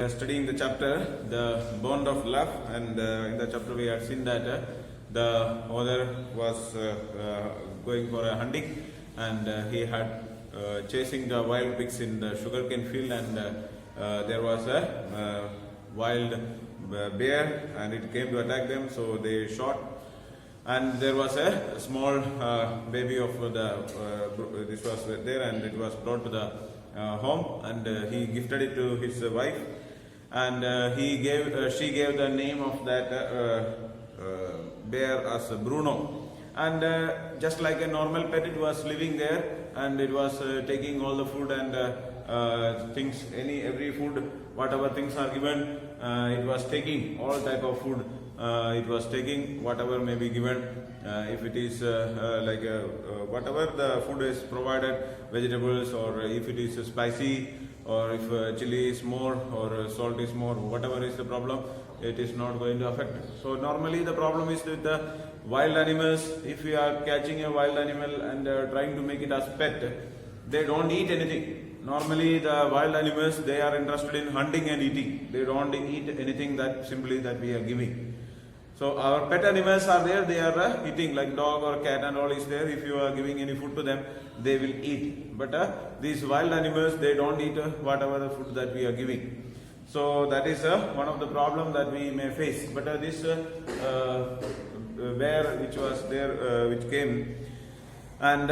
We are studying the chapter, the bond of love, and in the chapter we had seen that the author was going for a hunting, and he had chasing the wild pigs in the sugarcane field, and there was a wild bear, and it came to attack them, so they shot. And there was a small baby of this was there, and it was brought to the home, and he gifted it to his wife, and she gave the name of that bear as Bruno. And just like a normal pet, it was living there, and it was taking all the food and things, every food, whatever things are given, it was taking all type of food. It was taking whatever may be given. If it is whatever the food is provided, vegetables, or if it is spicy, or if chili is more or salt is more, whatever is the problem, it is not going to affect. So normally the problem is with the wild animals. If we are catching a wild animal and trying to make it as pet, they don't eat anything. Normally the wild animals, they are interested in hunting and eating. They don't eat anything that we are giving. So our pet animals are there, they are eating, like dog or cat and all is there. If you are giving any food to them, they will eat. But these wild animals, they don't eat whatever the food that we are giving. So that is one of the problem that we may face. But this bear which was there, which came, and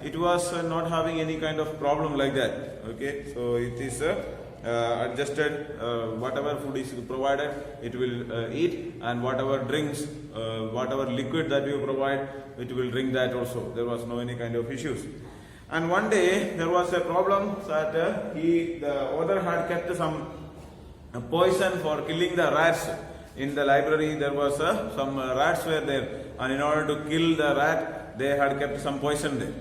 it was not having any kind of problem like that. Okay, so it is adjusted. Whatever food is provided, it will eat, and whatever drinks, whatever liquid that you provide, it will drink that also. There was no any kind of issues. And one day there was a problem that the author had kept some poison for killing the rats. In the library there was some rats were there, and in order to kill the rat, they had kept some poison there.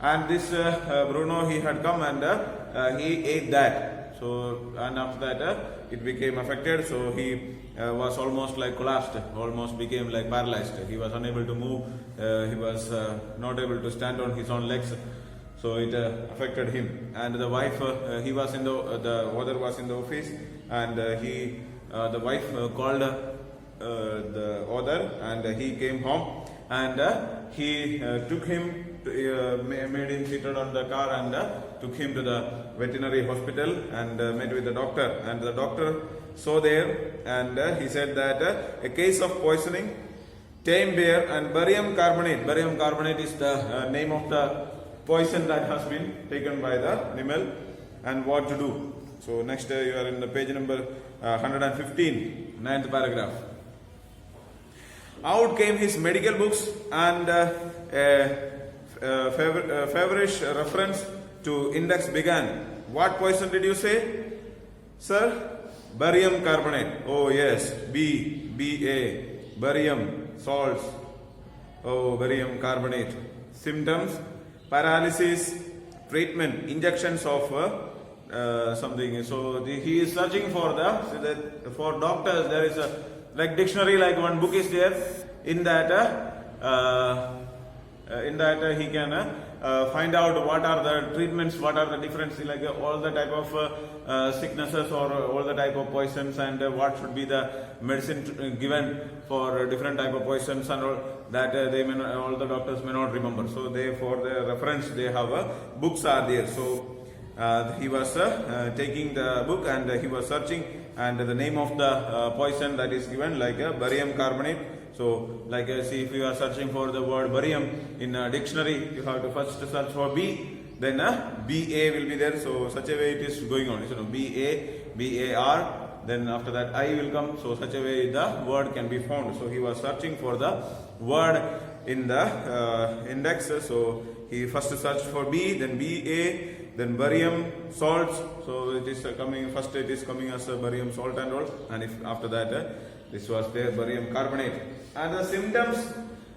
And this Bruno, he had come and he ate that. So, and after that it became affected, so he was almost like collapsed, almost became like paralyzed. He was unable to move, he was not able to stand on his own legs, so it affected him. And the wife, he was in the author was in the office, and the wife called the author, and he came home, and he took him, made him seated on the car, and took him to the veterinary hospital, and met with the doctor. And the doctor saw there, and he said that a case of poisoning, tame bear and barium carbonate. Barium carbonate is the name of the poison that has been taken by the animal, and what to do. So next you are in the page number 115, 9th paragraph. Out came his medical books, and feverish reference to index began. What poison did you say, sir? Barium carbonate. Oh yes, BA, barium, salts. Oh, barium carbonate. Symptoms: paralysis, treatment, injections of something. So he is searching for for doctors. There is a like dictionary, like one book is there. In that he can find out what are the treatments, what are the different, like all the type of sicknesses or all the type of poisons, and what should be the medicine given for different type of poisons and all that. All the doctors may not remember. So they, for the reference, they have books are there. So he was taking the book, and he was searching, and the name of the poison that is given, like barium carbonate. So like see, if you are searching for the word barium in a dictionary, you have to first search for B, then BA will be there. So such a way it is going on. So BAR, then after that I will come. So such a way the word can be found. So he was searching for the word in the index. So he first searched for B, then BA, then barium salts. So it is coming first. It is coming as barium salt and all. And if after that this was there, barium carbonate. And the symptoms.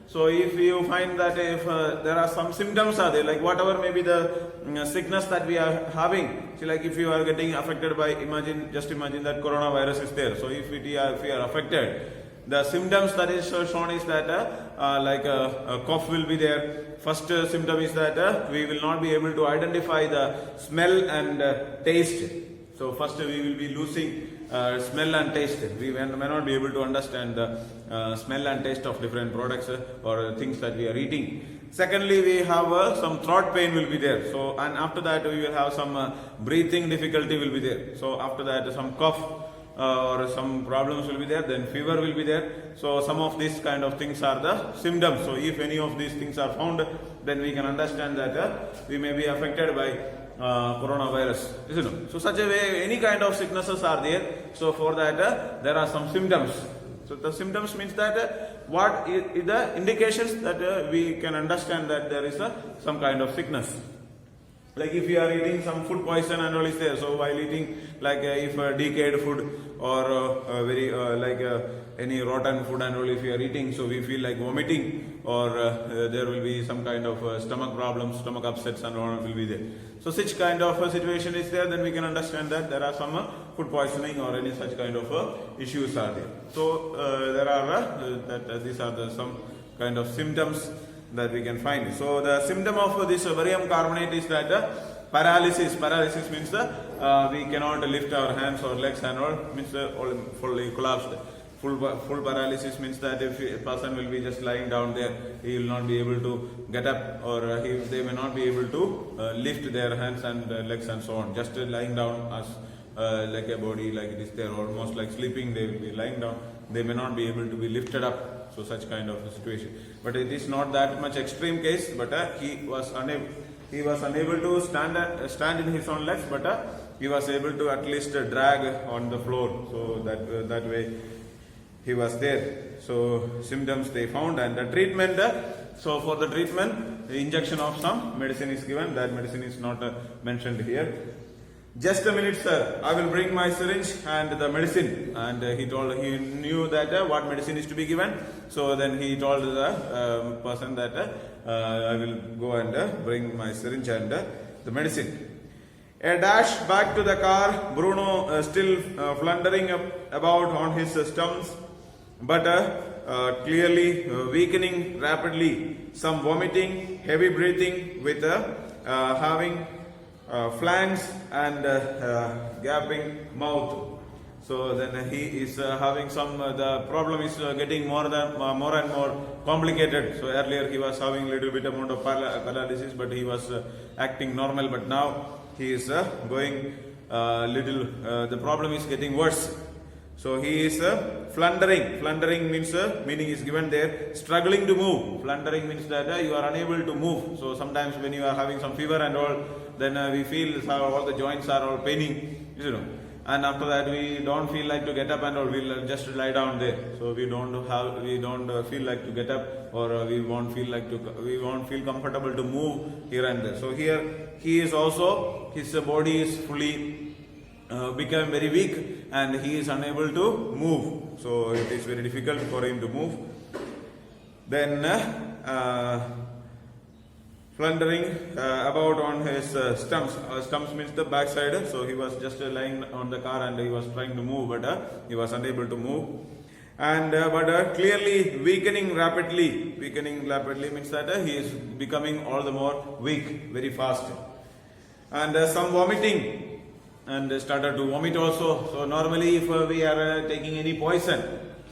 So if you find that if there are some symptoms are there, like whatever may be the sickness that we are having. See, like if you are getting affected by, just imagine that coronavirus is there. So if we are affected, the symptoms that is shown is that like a cough will be there. First symptom is that we will not be able to identify the smell and taste. So first we will be losing smell and taste. We may not be able to understand the smell and taste of different products or things that we are eating. Secondly, we have some throat pain will be there. So, and after that we will have some breathing difficulty will be there. So after that some cough or some problems will be there, then fever will be there. So some of these kind of things are the symptoms. So if any of these things are found, then we can understand that we may be affected by coronavirus. So such a way, any kind of sicknesses are there. So for that there are some symptoms. So the symptoms means that what is the indications that we can understand that there is some kind of sickness. Like if you are eating some food poison and all is there, so while eating like if decayed food or very any rotten food and all if you are eating, so we feel like vomiting or there will be some kind of stomach problems, stomach upsets and all will be there. So such kind of a situation is there, then we can understand that there are some food poisoning or any such kind of issues are there. So there are these are some kind of symptoms that we can find. So the symptom of this barium carbonate is that paralysis. Paralysis means we cannot lift our hands or legs and all, means all fully collapsed. Full paralysis means that if a person will be just lying down there, he will not be able to get up, or they may not be able to lift their hands and legs and so on. Just lying down as like a body like it is there, almost like sleeping, they will be lying down. They may not be able to be lifted up. So such kind of a situation. But it is not that much extreme case. But he was unable to stand in his own legs. But he was able to at least drag on the floor. So that way he was there. So symptoms they found, and the treatment. So for the treatment, the injection of some medicine is given. That medicine is not mentioned here. Just a minute, sir. I will bring my syringe and the medicine. And he knew that what medicine is to be given. So then he told the person that I will go and bring my syringe and the medicine. A dash back to the car. Bruno still floundering about on his stumps, but clearly weakening rapidly. Some vomiting, heavy breathing with having flanks and gaping mouth. So then he is having some. The problem is getting more and more complicated. So earlier he was having little bit amount of paralysis, but he was acting normal. But now he is going little. The problem is getting worse. So he is floundering. Floundering means meaning is given there. Struggling to move. Floundering means that you are unable to move. So sometimes when you are having some fever and all, then we feel all the joints are all paining, and after that we don't feel like to get up and all, we'll just lie down there. So we don't feel like to get up, or we won't feel comfortable to move here and there. So here he is also, his body is fully become very weak and he is unable to move. So it is very difficult for him to move. Then floundering about on his stumps. Stumps means the backside. So he was just lying on the car and he was trying to move, but he was unable to move. And but clearly weakening rapidly. Weakening rapidly means that he is becoming all the more weak very fast. And some vomiting, and started to vomit also. So normally if we are taking any poison,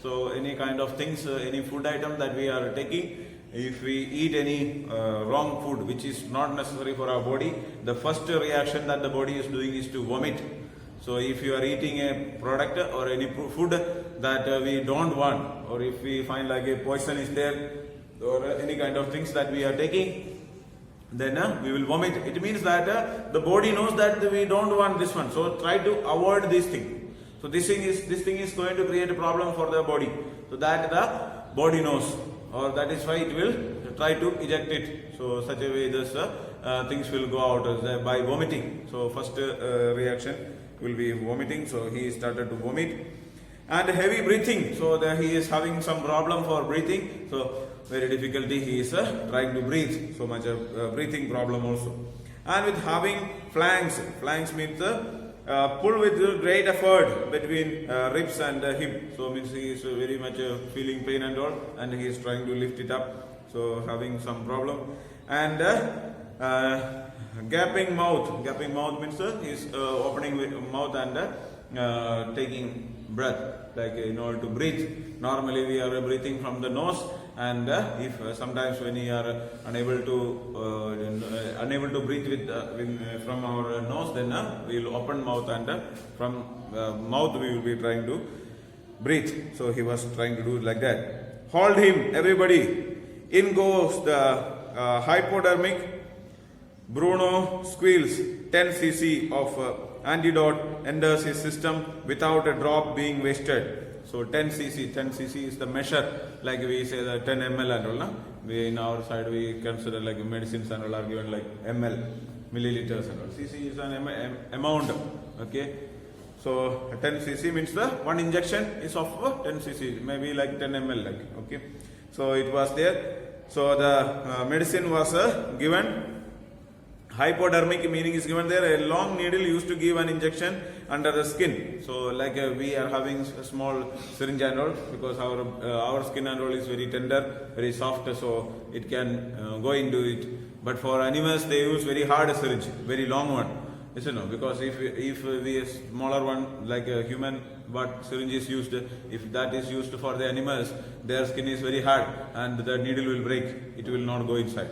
so any kind of things, any food item that we are taking, if we eat any wrong food which is not necessary for our body, the first reaction that the body is doing is to vomit. So if you are eating a product or any food that we don't want, or if we find like a poison is there, or any kind of things that we are taking, then we will vomit. It means that the body knows that we don't want this one, so try to avoid this thing. So this thing is going to create a problem for the body, so that the body knows, or that is why it will try to eject it. So such a way this things will go out by vomiting. So first reaction will be vomiting. So he started to vomit. And heavy breathing. So he is having some problem for breathing. So very difficulty he is trying to breathe. So much breathing problem also. And with having flanks. Flanks means pull with great effort between ribs and hip. So means he is very much feeling pain and all, and he is trying to lift it up. So having some problem. And gaping mouth. Gaping mouth means he is opening with mouth and taking breath, like in order to breathe. Normally we are breathing from the nose, and if sometimes when we are unable to breathe from our nose, then we will open mouth, and from mouth we will be trying to breathe. So he was trying to do it like that. Hold him, everybody. In goes the hypodermic. Bruno squeals. 10 cc of antidote enters his system without a drop being wasted. So 10 cc is the measure, like we say the 10 ml and all. Na? We in our side we consider like medicines and all are given like ml, milliliters and all. Cc is an amount. Okay. So 10 cc means the one injection is of 10 cc, maybe like 10 ml. Like, okay. So it was there. So the medicine was given. Hypodermic meaning is given there. A long needle used to give an injection under the skin. So like we are having a small syringe and all, because our skin and all is very tender, very soft, so it can go into it. But for animals they use very hard syringe, very long one. Yes or no? Because if we a smaller one like a human, what syringe is used, if that is used for the animals, their skin is very hard and the needle will break. It will not go inside.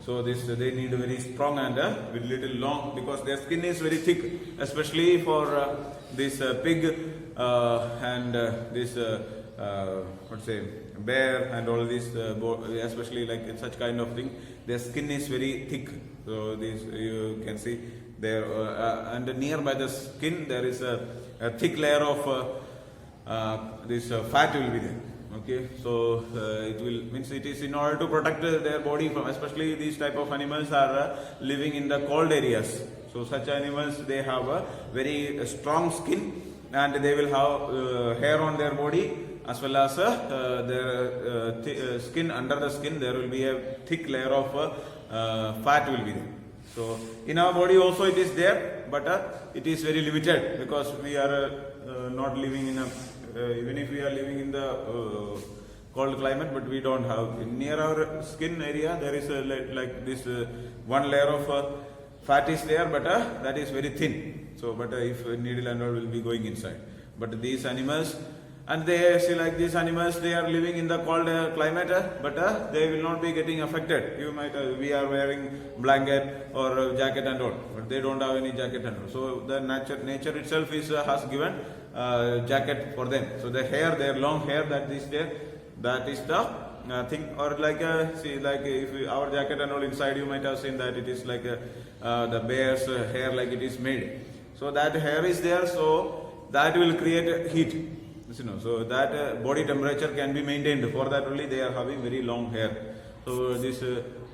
So they need very strong and with little long, because their skin is very thick, especially for this pig and this bear and all this, especially like such kind of thing. Their skin is very thick. So this you can see there, and nearby the skin there is a thick layer of this fat will be there. Okay, so it will means it is in order to protect their body from, especially these type of animals are living in the cold areas. So such animals, they have a very strong skin, and they will have hair on their body, as well as their skin, under the skin there will be a thick layer of fat will be there. So in our body also it is there, but it is very limited, because we are not living in a even if we are living in the cold climate, but we don't have near our skin area there is like this one layer of fat is there, but that is very thin. So but if needle and all will be going inside, but these animals, and they see like these animals, they are living in the cold climate, but they will not be getting affected. You might we are wearing blanket or jacket and all, but they don't have any jacket and all. So the nature itself has given jacket for them. So the hair, their long hair that is there, that is the thing. Or like see, like if our jacket and all inside, you might have seen that it is like the bear's hair, like it is made. So that hair is there, so that will create heat. You know, so that body temperature can be maintained. For that only they are having very long hair. So this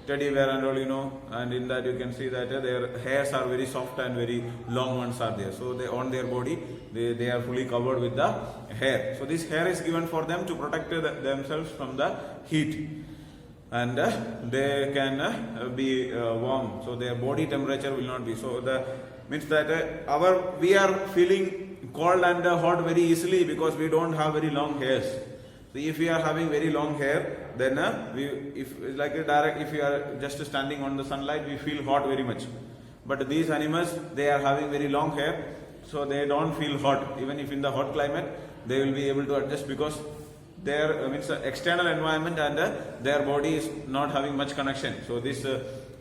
teddy bear and all, you know, and in that you can see that their hairs are very soft and very long ones are there. So they on their body they are fully covered with the hair. So this hair is given for them to protect themselves from the heat, and they can be warm. So their body temperature will not be. So the means that we are feeling cold and hot very easily, because we don't have very long hairs. So if we are having very long hair, then if we are just standing on the sunlight, we feel hot very much. But these animals, they are having very long hair, so they don't feel hot. Even if in the hot climate, they will be able to adjust, because their means external environment and their body is not having much connection. So this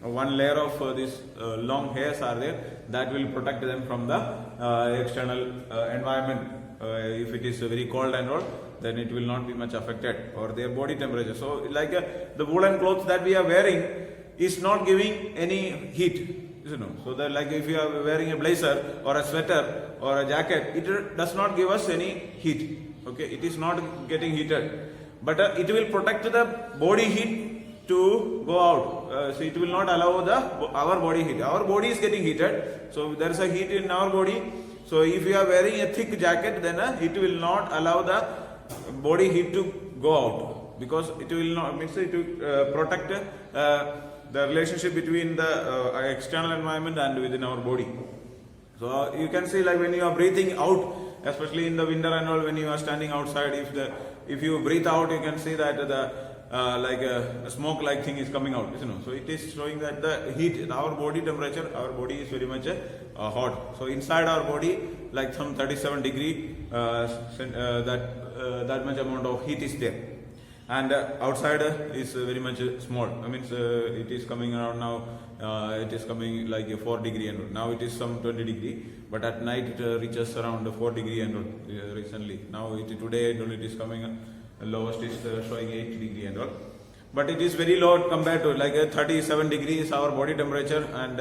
one layer of this long hairs are there, that will protect them from the external environment. If it is very cold and all, then it will not be much affected, or their body temperature. So like the woolen clothes that we are wearing is not giving any heat, you know. So that like if you are wearing a blazer or a sweater or a jacket, it does not give us any heat. Okay, it is not getting heated, but it will protect the body heat to go out. So it will not allow our body heat. Our body is getting heated, so there is a heat in our body. So if you are wearing a thick jacket, then it will not allow the body heat to go out, because it will not means it will protect the relationship between the external environment and within our body. So you can see like when you are breathing out, especially in the winter and all, when you are standing outside, if you breathe out, you can see that the like a smoke like thing is coming out, you know. So it is showing that the heat, our body temperature, our body is very much hot. So inside our body like some 37 degree, that much amount of heat is there. And outside is very much small. I mean, it is coming around now. It is coming like a 4 degree, and now it is some 20 degree. But at night it reaches around 4 degree, and recently now today it is coming. Lowest is showing 8 degree and all. But it is very low compared to like 37 degrees our body temperature, and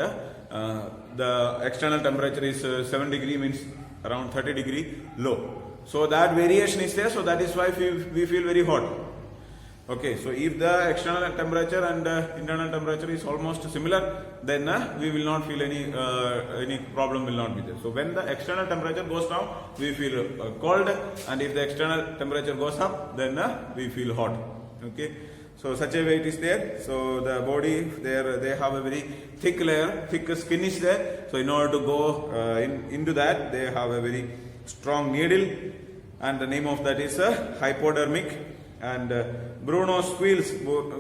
the external temperature is 7 degree, means around 30 degree low. So that variation is there. So that is why we feel very hot. Okay, so if the external temperature and internal temperature is almost similar, then we will not feel any problem will not be there. So when the external temperature goes down, we feel cold, and if the external temperature goes up, then we feel hot. Okay, so such a way it is there. So the body there, they have a very thick layer, thick skin is there. So in order to go into that, they have a very strong needle, and the name of that is hypodermic. And Bruno squeals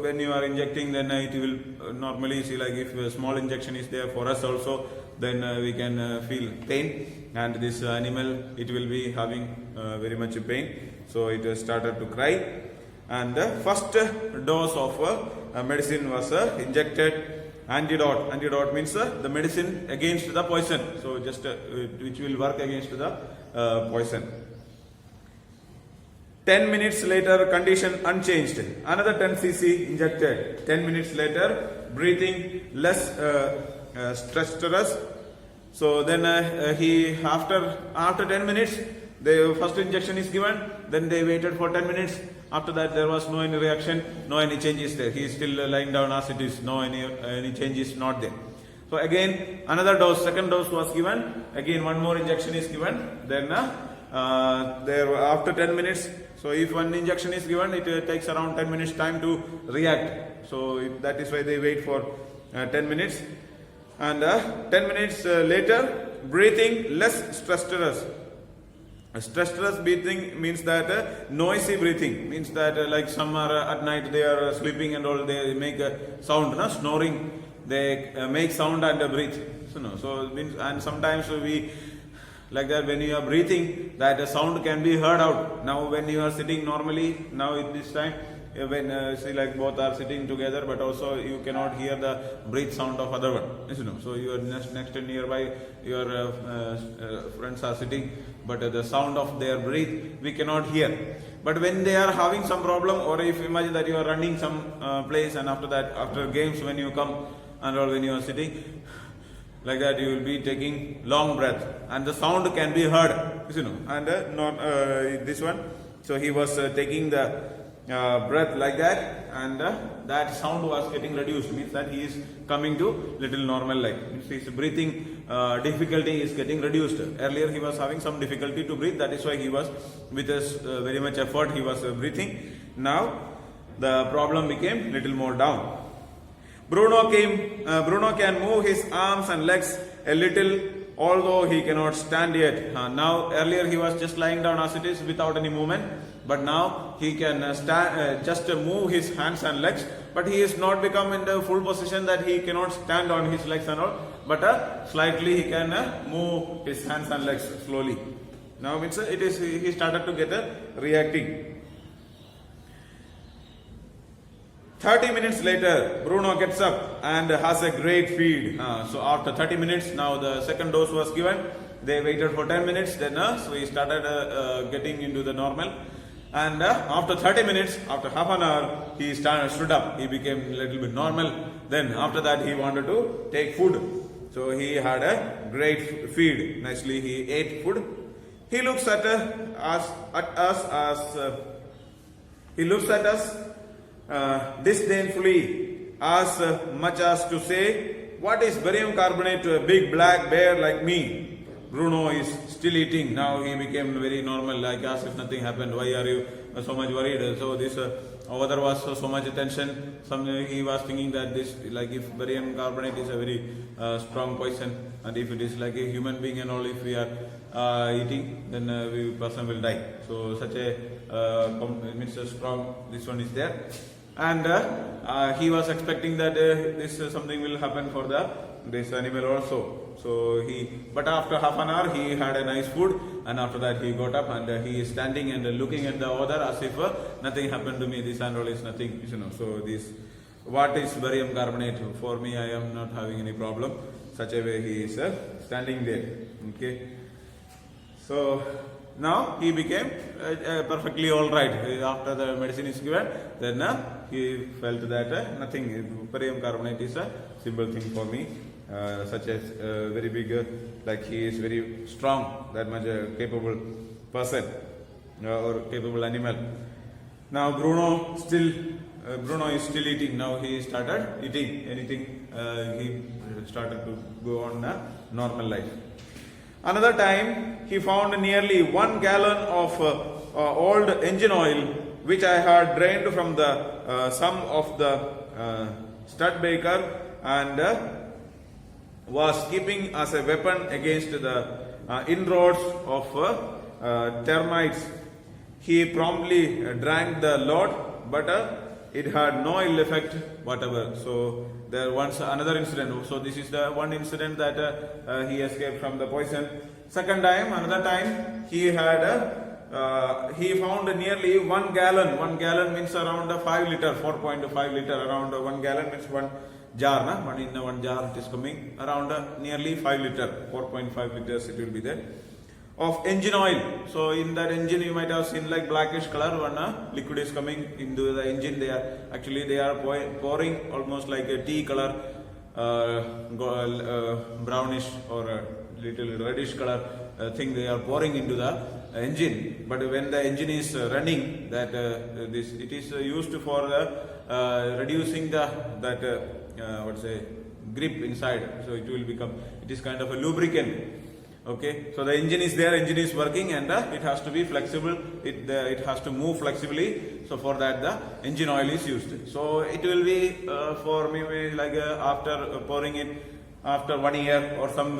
when you are injecting, then it will normally see like if a small injection is there for us also, then we can feel pain, and this animal, it will be having very much pain. So it started to cry, and the first dose of medicine was injected. Antidote means the medicine against the poison, so just which will work against the poison. 10 minutes later, condition unchanged. Another 10 cc injected. 10 minutes later, breathing less stress. So then he after 10 minutes, the first injection is given. Then they waited for 10 minutes. After that, there was no any reaction, no any changes there. He is still lying down as it is. No any changes not there. So again, another dose, second dose was given. Again, one more injection is given. Then there after 10 minutes. So if one injection is given, it takes around 10 minutes time to react. So that is why they wait for 10 minutes. And 10 minutes later, breathing less stress. Stress breathing means that noisy breathing, means that like some are at night they are sleeping and all, they make a sound, snoring. They make sound and breathe. So it means, and sometimes we like that when you are breathing, that the sound can be heard out. Now when you are sitting normally, now at this time, when see like both are sitting together, but also you cannot hear the breath sound of other one. So you are next and nearby, your friends are sitting, but the sound of their breath we cannot hear. But when they are having some problem, or if imagine that you are running some place, and after that, after games, when you come and all, when you are sitting like that, you will be taking long breath, and the sound can be heard, and not this one. So he was taking the breath like that, and that sound was getting reduced, means that he is coming to little normal, like means his breathing difficulty is getting reduced. Earlier he was having some difficulty to breathe, that is why he was with very much effort he was breathing. Now the problem became little more down. Bruno can move his arms and legs a little, although he cannot stand yet. Now earlier he was just lying down as it is without any movement, but now he can just move his hands and legs, but he is not become in the full position that he cannot stand on his legs and all, but slightly he can move his hands and legs slowly. Now means he started to get reacting. 30 minutes later, Bruno gets up and has a great feed. So after 30 minutes, now the second dose was given. They waited for 10 minutes, then so he started getting into the normal. And after 30 minutes, after half an hour, he stood up. He became a little bit normal. Then after that, he wanted to take food. So he had a great feed. Nicely, he ate food. He looks at us disdainfully, as much as to say, what is barium carbonate to a big black bear like me? Bruno is still eating. Now he became very normal, like as if nothing happened. Why are you so much worried? So this other was so much tension. He was thinking that this, like if barium carbonate is a very strong poison, and if it is like a human being and all, if we are eating, then the person will die. So such a means a strong, this one is there. And he was expecting that this something will happen for the this animal also. So but after half an hour he had a nice food, and after that he got up and he is standing and looking at the other as if nothing happened to me. This and all is nothing, So this, what is barium carbonate for me? I am not having any problem. Such a way he is standing there. Okay. So now he became perfectly all right. After the medicine is given, then he felt that nothing. Barium carbonate is a simple thing for me. Such as very big, like he is very strong, that much capable person or capable animal. Now Bruno is still eating. Now he started eating anything. He started to go on a normal life. Another time he found nearly 1 gallon of old engine oil, which I had drained from the some of the stud baker and was keeping as a weapon against the inroads of termites. He promptly drank the lot, but it had no ill effect whatever. So there once another incident. So this is the one incident that he escaped from the poison. Second time, another time he had he found nearly 1 gallon. 1 gallon means around 5 liter, 4.5 liter. Around 1 gallon means one jar, one jar it is coming around nearly 5 liter, 4.5 liters it will be there of engine oil. So in that engine you might have seen like blackish color, one liquid is coming into the engine. They are pouring almost like a tea color, brownish or a little reddish color thing they are pouring into the engine. But when the engine is running, that it is used for reducing that grip inside. So it is kind of a lubricant. Okay, so the engine is there, engine is working, and it has to be flexible. It has to move flexibly. So for that the engine oil is used. So it will be for maybe like after pouring it after 1 year or some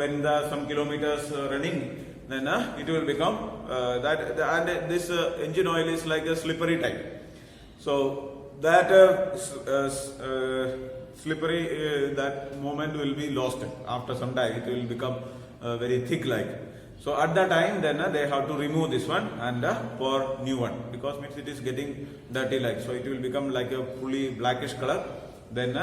kilometers running, then it will become and this engine oil is like a slippery type. So that slippery that moment will be lost after some time. It will become very thick like. So at that time then they have to remove this one and pour new one, because means it is getting dirty like. So it will become like a fully blackish color. Then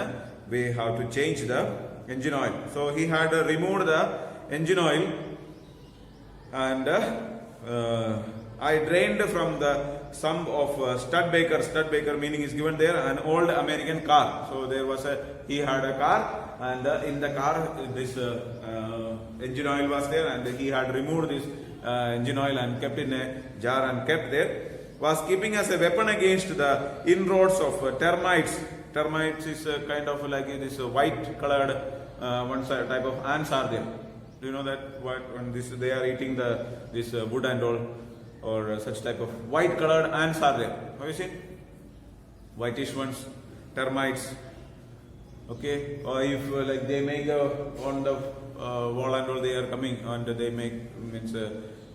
we have to change the engine oil. So he had removed the engine oil, and I drained from the some of stud baker. Stud baker meaning is given there, an old American car. So he had a car, and in the car this engine oil was there, and he had removed this engine oil and kept in a jar and kept there. Was keeping as a weapon against the inroads of termites. Termites is kind of like this white colored one type of ants are there. Do you know that when they are eating this wood and all, or such type of white colored ants are there? Have you seen? Whitish ones, termites. Okay, or if like they make on the wall and all, they are coming and they make means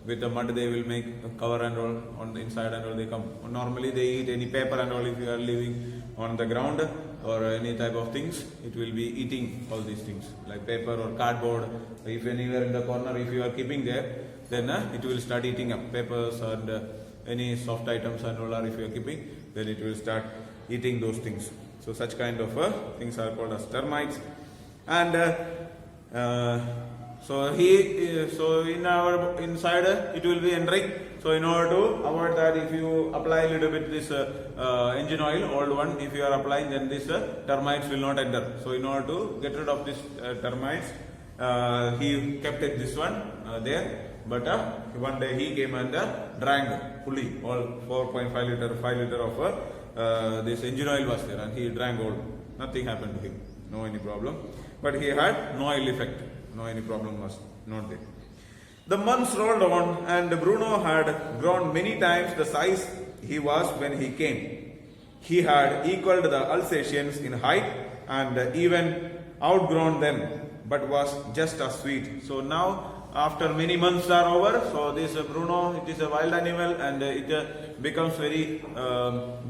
with the mud they will make a cover and all on the inside and all they come. Normally they eat any paper and all. If you are living on the ground or any type of things, it will be eating all these things like paper or cardboard. If anywhere in the corner, if you are keeping there, then it will start eating up papers and any soft items and all. Or if you are keeping, then it will start eating those things. So such kind of things are called as termites. And so in our inside it will be entering. So in order to avoid that, if you apply a little bit this engine oil, old one, if you are applying, then this termites will not enter. So in order to get rid of this termites, he kept this one there. But one day he came and drank fully all 4.5 liter, 5 liter of this engine oil was there, and he drank all. Nothing happened to him, no any problem. But he had no ill effect, no any problem was not there. The months rolled on, and Bruno had grown many times the size he was when he came. He had equaled the Alsatians in height and even outgrown them, but was just as sweet. So now after many months are over, so this Bruno, it is a wild animal, and it becomes very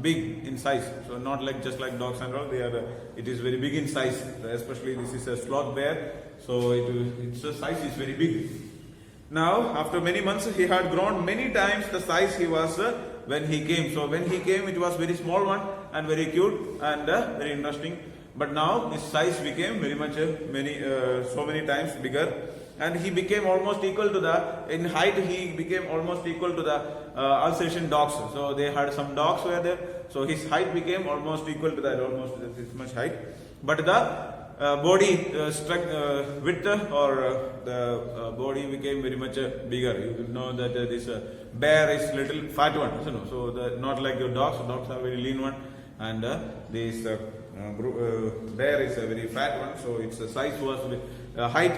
big in size. So not like just like dogs and all, they are. It is very big in size. Especially this is a sloth bear, so its size is very big. Now after many months, he had grown many times the size he was when he came. So when he came, it was very small one and very cute and very interesting. But now his size became very much so many times bigger, and he became almost equal to in height he became almost equal to the Alsatian dogs. So they had some dogs were there, so his height became almost equal to that, almost this much height. But the body width or the body became very much bigger. You will know that this bear is little fat one, so not like your dogs. Dogs are very lean one, and this bear is a very fat one, so its size was height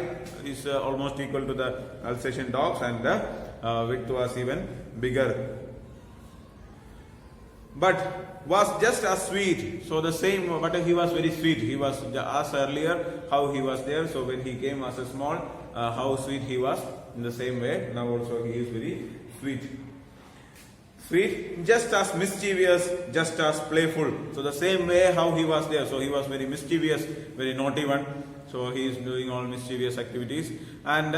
is almost equal to the Alsatian dogs, and the width was even bigger, but was just as sweet. So the same, but he was very sweet. He was as earlier how he was there. So when he came as a small, how sweet he was. In the same way, now also he is very sweet. Sweet, just as mischievous, just as playful. So the same way how he was there. So he was very mischievous, very naughty one. So he is doing all mischievous activities, and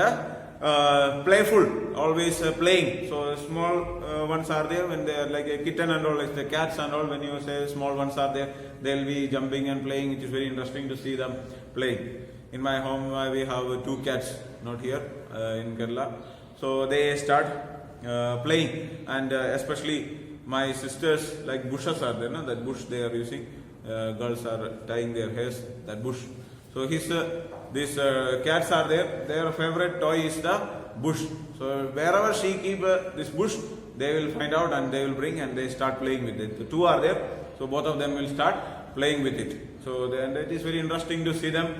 playful, always playing. So small ones are there when they are like a kitten and all, like the cats and all. When you say small ones are there, they'll be jumping and playing. It is very interesting to see them playing. In my home, we have 2 cats, not here in Kerala. So they start playing, and especially my sisters, like bushes are there, no? That bush they are using. Girls are tying their hairs, that bush. So these cats are there. Their favorite toy is the bush. So wherever she keep this bush, they will find out and they will bring and they start playing with it. The 2 are there, so both of them will start playing with it. So and it is very interesting to see them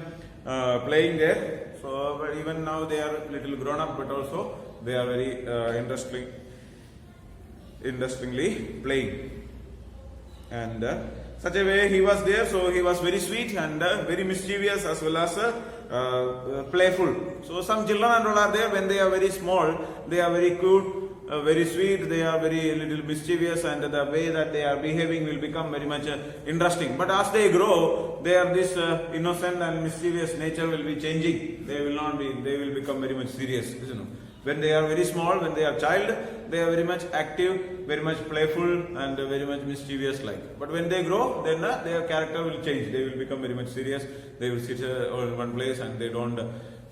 playing there. So but even now they are little grown up, but also they are very interestingly playing. And such a way he was there, so he was very sweet and very mischievous as well as playful. So some children and all are there, when they are very small, they are very cute, very sweet, they are very little mischievous, and the way that they are behaving will become very much interesting. But as they grow, this innocent and mischievous nature will be changing. They will not be, they will become very much serious, isn't it? When they are very small, when they are child, they are very much active, very much playful, and very much mischievous like. But when they grow, then their character will change. They will become very much serious. They will sit all in one place and they don't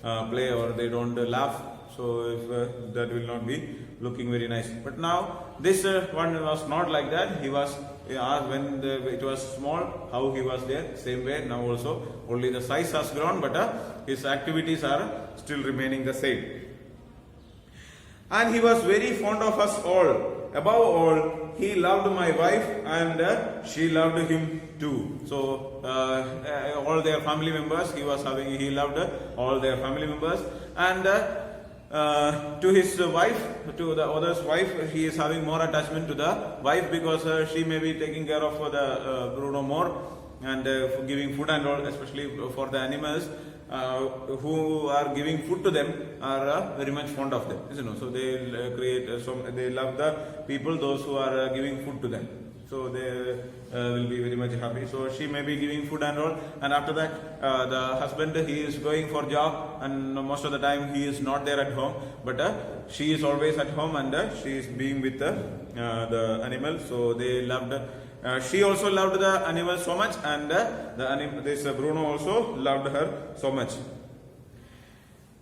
play or they don't laugh. So if that will not be looking very nice. But now this one was not like that. He was when it was small, how he was there, same way now also. Only the size has grown, but his activities are still remaining the same. And he was very fond of us all. Above all, he loved my wife, and she loved him too. So all their family members, he loved all their family members, and to his wife, to the other's wife, he is having more attachment to the wife, because she may be taking care of the Bruno more, and for giving food and all, especially for the animals. Who are giving food to them are very much fond of them, isn't it? So they they love the people, those who are giving food to them. So they will be very much happy. So she may be giving food and all, and after that the husband, he is going for job, and most of the time he is not there at home, but she is always at home, and she is being with the animal. So they loved. She also loved the animal so much, and this Bruno also loved her so much.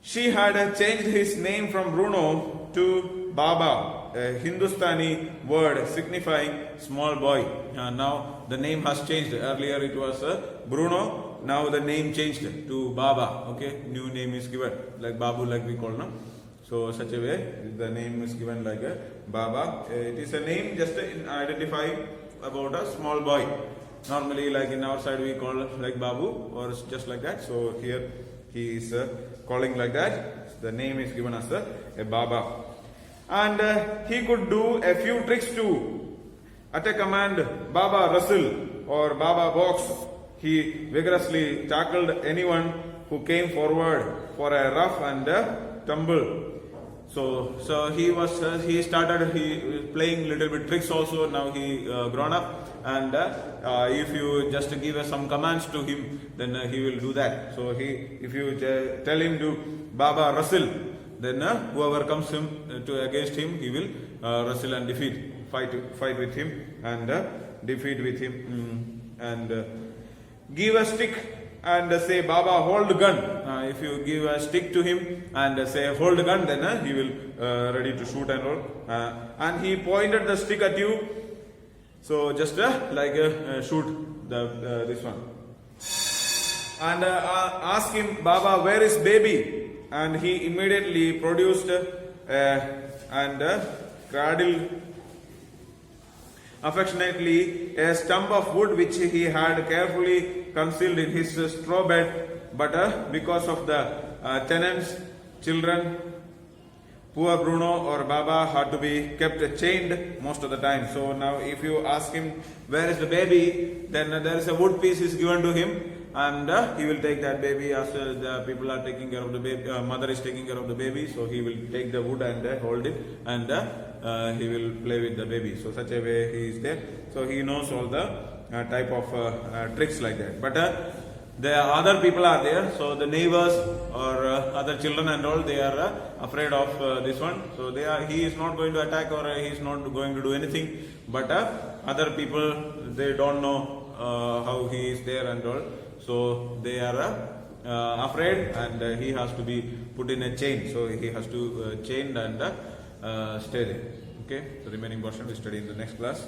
She had changed his name from Bruno to Baba, a Hindustani word signifying small boy. Now the name has changed. Earlier it was Bruno. Now the name changed to Baba. Okay, new name is given, like Babu, like we call now. So such a way the name is given like a Baba. It is a name just to identify about a small boy. Normally, like in our side, we call like Babu or just like that. So here he is calling like that. The name is given as a Baba. And he could do a few tricks too. At a command, Baba Rustle or Baba Box, he vigorously tackled anyone who came forward for a rough and tumble. So he started playing little bit tricks also. Now he grown up, and if you just give some commands to him, then he will do that. So if you tell him to Baba wrestle, then whoever comes against him, he will wrestle and fight with him and defeat with him. And give a stick and say, Baba, hold gun. If you give a stick to him and say, hold gun, then he will ready to shoot and all. And he pointed the stick at you. So just shoot this one. And ask him, Baba, where is baby? And he immediately produced and cradled affectionately a stump of wood which he had carefully concealed in his straw bed, but because of the tenants, children, poor Bruno or Baba had to be kept chained most of the time. So now if you ask him where is the baby, then there is a wood piece is given to him, and he will take that baby as the people are taking care of the baby, mother is taking care of the baby, so he will take the wood and hold it, and he will play with the baby. So such a way he is there. So he knows all the type of tricks like that. But the other people are there, so the neighbors or other children and all, they are afraid of this one. So he is not going to attack, or he is not going to do anything. But other people, they don't know how he is there and all. So they are afraid, and he has to be put in a chain. So he has to chained and stay there. Okay, the remaining portion we study in the next class.